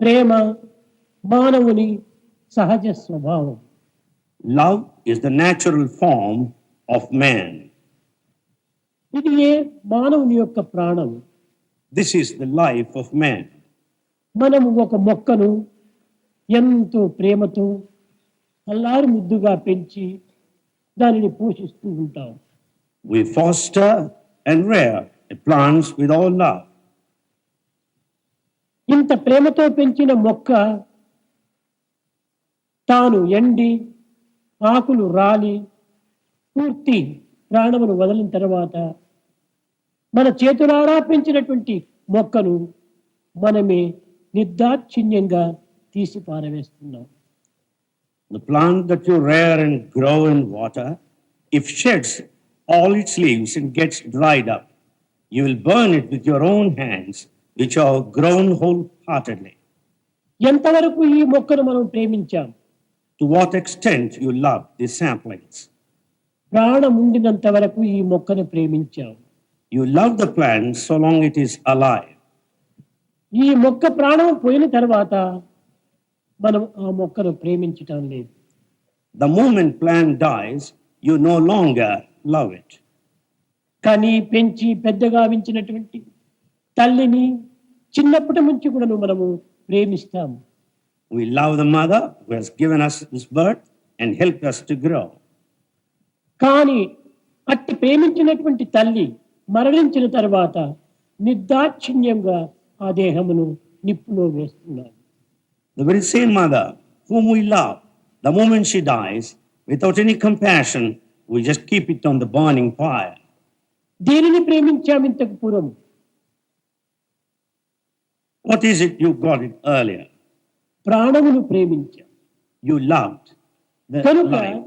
ప్రేమ మానవుని సహజ స్వభావం. Love is the natural form of man. ఇది ఏ మానవుని యొక్క ప్రాణం. This is the life of man. మనము ఒక మొక్కను ఎంతో ప్రేమతో అల్లారు ముద్దుగా పెంచి దానిని పోషిస్తూ ఉంటాం. We foster and rear the plants with all love. ఇంత ప్రేమతో పెంచిన మొక్క తాను ఎండి ఆకులు రాలి పూర్తి ప్రాణమును వదిలిన తర్వాత మన చేతులారా పెంచినటువంటి మొక్కను మనమే నిర్దాక్షిణ్యంగా తీసి పారవేస్తున్నాం. The plant that you rear and grow in water, if sheds all its leaves and gets dried up, you will burn it with your own hands, which are grown wholeheartedly. ఎంతవరకు ఈ మొక్కను మనం ప్రేమించాం? To what extent you love these saplings? ప్రాణం ఉండినంత వరకు ఈ మొక్కను ప్రేమించాం. You love the plant so long it is alive. ఈ మొక్క ప్రాణం పోయిన తర్వాత మనం ఆ మొక్కను ప్రేమించటం లేదు. The moment plant dies, you no longer love it. కానీ పెంచి పెద్దగా వించినటువంటి తల్లిని చిన్నప్పటి నుంచి కూడా మనము ప్రేమిస్తాం. We love the mother who has given us this birth and helped us to grow. కానీ అట్టి ప్రేమించినటువంటి తల్లి మరణించిన తర్వాత నిర్దాక్షిణ్యంగా ఆ దేహమును నిప్పులో వేస్తున్నారు. The very same mother whom we love, the moment she dies, without any compassion, we just keep it on the burning fire. దేనిని ప్రేమించాం ఇంతకు పూర్వం? What is it you got it earlier? ప్రాణమును ప్రేమించాం. You loved the కనుక life.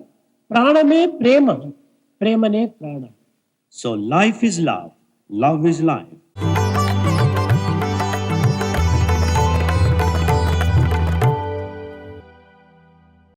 ప్రాణమే ప్రేమ, ప్రేమనే ప్రాణం. So life is love, love is life.